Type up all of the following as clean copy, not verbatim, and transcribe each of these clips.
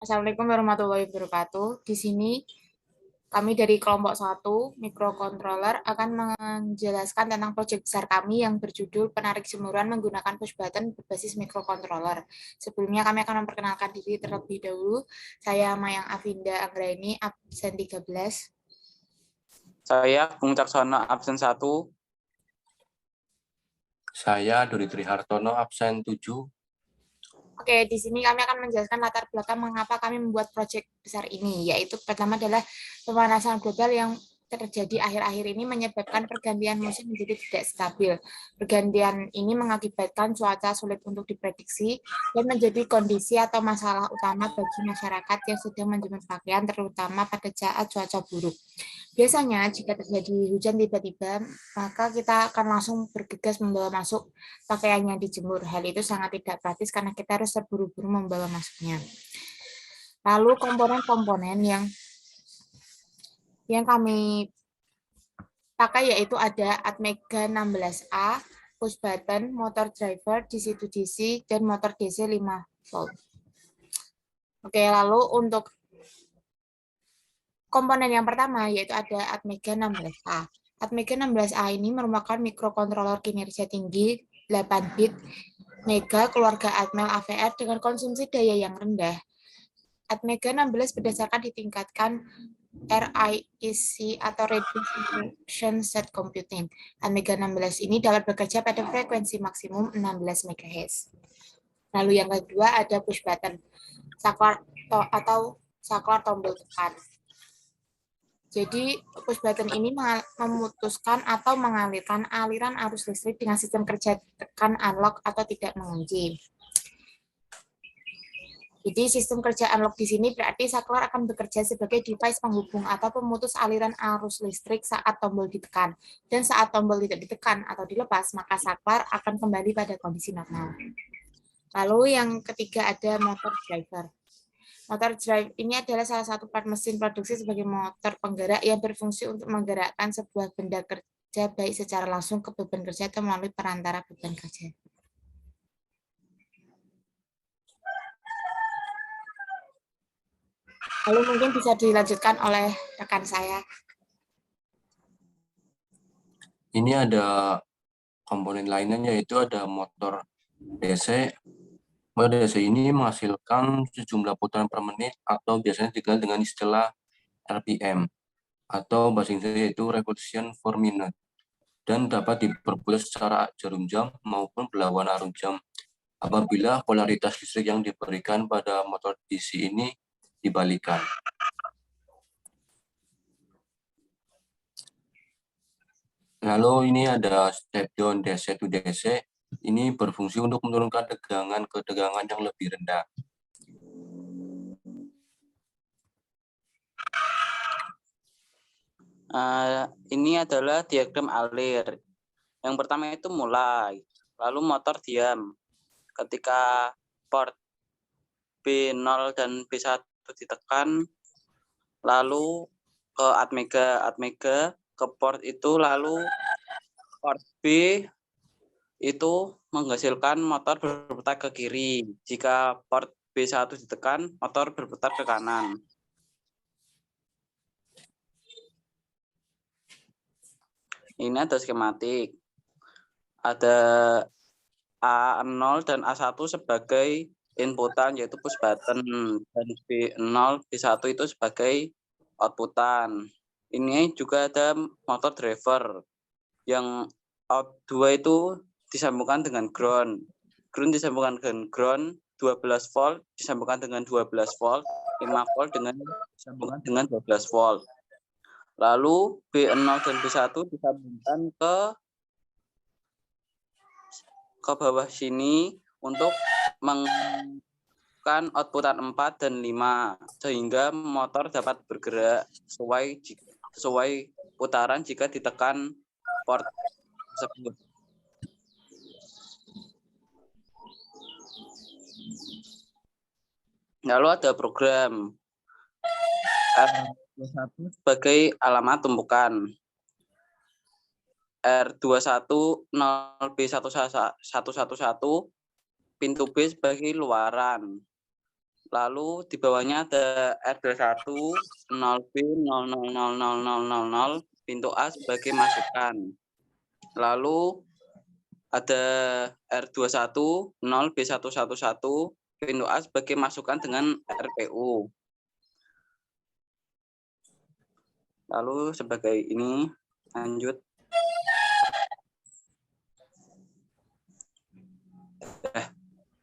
Assalamualaikum warahmatullahi wabarakatuh. Di sini kami dari kelompok 1 microcontroller akan menjelaskan tentang proyek besar kami yang berjudul penarik jemuran menggunakan push button berbasis microcontroller. Sebelumnya kami akan memperkenalkan diri terlebih dahulu. Saya Mayang Avinda Anggraini, absen 13. Saya Bung Caksono, absen 1. Saya Dodi Trihartono, absen 7. Oke, di sini kami akan menjelaskan latar belakang mengapa kami membuat proyek besar ini, yaitu pertama adalah pemanasan global yang terjadi akhir-akhir ini menyebabkan pergantian musim menjadi tidak stabil. Pergantian ini mengakibatkan cuaca sulit untuk diprediksi dan menjadi kondisi atau masalah utama bagi masyarakat yang sedang menjemur pakaian, terutama pada saat cuaca buruk. Biasanya jika terjadi hujan tiba-tiba, maka kita akan langsung bergegas membawa masuk pakaian yang dijemur. Hal itu sangat tidak praktis karena kita harus terburu-buru membawa masuknya. Lalu komponen-komponen yang kami pakai yaitu ada Atmega 16A, push button, motor driver, DC-to-DC, dan motor DC 5 volt. Oke, lalu untuk komponen yang pertama yaitu ada Atmega 16A. Atmega 16A ini merupakan mikrokontroler kinerja tinggi 8 bit Mega keluarga Atmel AVR dengan konsumsi daya yang rendah. Atmega 16 berdasarkan ditingkatkan RISC atau Reduced Instruction Set Computing. Atmega 16 ini dapat bekerja pada frekuensi maksimum 16 MHz. Lalu yang kedua ada push button, saklar atau saklar tombol tekan. Jadi push button ini memutuskan atau mengalirkan aliran arus listrik dengan sistem kerja tekan analog atau tidak mengunci. Jadi sistem kerja analog di sini berarti saklar akan bekerja sebagai device penghubung atau pemutus aliran arus listrik saat tombol ditekan. Dan saat tombol tidak ditekan atau dilepas, maka saklar akan kembali pada kondisi normal. Lalu yang ketiga ada motor driver. Motor drive ini adalah salah satu part mesin produksi sebagai motor penggerak yang berfungsi untuk menggerakkan sebuah benda kerja baik secara langsung ke beban kerja atau melalui perantara beban kerja. Lalu mungkin bisa dilanjutkan oleh rekan saya. Ini ada komponen lainnya yaitu ada motor DC. Motor DC ini menghasilkan sejumlah putaran per menit atau biasanya dikenal dengan istilah RPM atau bahasa Inggris yaitu revolution per minute dan dapat diperboleh secara jarum jam maupun berlawan arus jam apabila polaritas listrik yang diberikan pada motor DC ini dibalikan. Lalu ini ada step down DC to DC. Ini berfungsi untuk menurunkan tegangan ke tegangan yang lebih rendah. Ini adalah diagram alir. Yang pertama itu mulai, lalu motor diam. Ketika port B0 dan B1 ditekan, lalu ke Atmega ke port itu, lalu port B itu menghasilkan motor berputar ke kiri. Jika port B1 ditekan, motor berputar ke kanan. Ini ada skematik. Ada A0 dan A1 sebagai inputan yaitu push button dan B0, B1 itu sebagai outputan. Ini juga ada motor driver yang out 2 itu disambungkan dengan ground. Ground disambungkan dengan ground 12 volt disambungkan dengan 12 volt, 5 volt disambungkan dengan 12 volt. Lalu B0 dan B1 disambungkan ke bawah sini untuk menggunakan outputan 4 dan 5 sehingga motor dapat bergerak sesuai putaran jika ditekan port tersebut. Lalu ada program R21 sebagai alamat tumpukan, R21 0B111 pintu B sebagai luaran, Lalu di bawahnya ada R21 0B 000000 pintu A sebagai masukan. Lalu ada R21 0B111 pintu A sebagai masukan dengan RPU. Lalu sebagai ini, lanjut.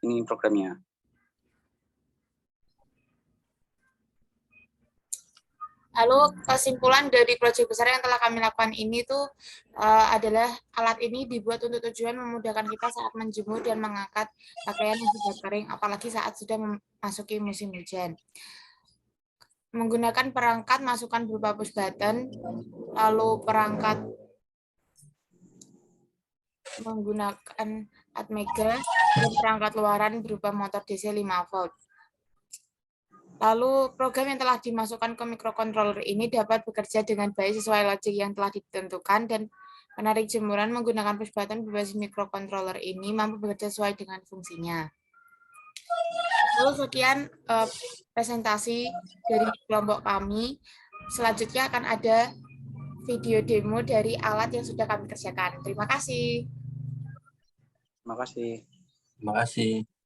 Ini programnya. Lalu kesimpulan dari proyek besar yang telah kami lakukan ini tuh adalah alat ini dibuat untuk tujuan memudahkan kita saat menjemur dan mengangkat pakaian yang sudah kering, apalagi saat sudah memasuki musim hujan. Menggunakan perangkat masukan berupa push button, lalu perangkat menggunakan Atmega, dan perangkat luaran berupa motor DC 5 volt. Lalu program yang telah dimasukkan ke microcontroller ini dapat bekerja dengan baik sesuai logic yang telah ditentukan, dan menarik jemuran menggunakan push button berbasis microcontroller ini mampu bekerja sesuai dengan fungsinya. Lalu sekian presentasi dari kelompok kami. Selanjutnya akan ada video demo dari alat yang sudah kami kerjakan. Terima kasih. Terima kasih. Terima kasih.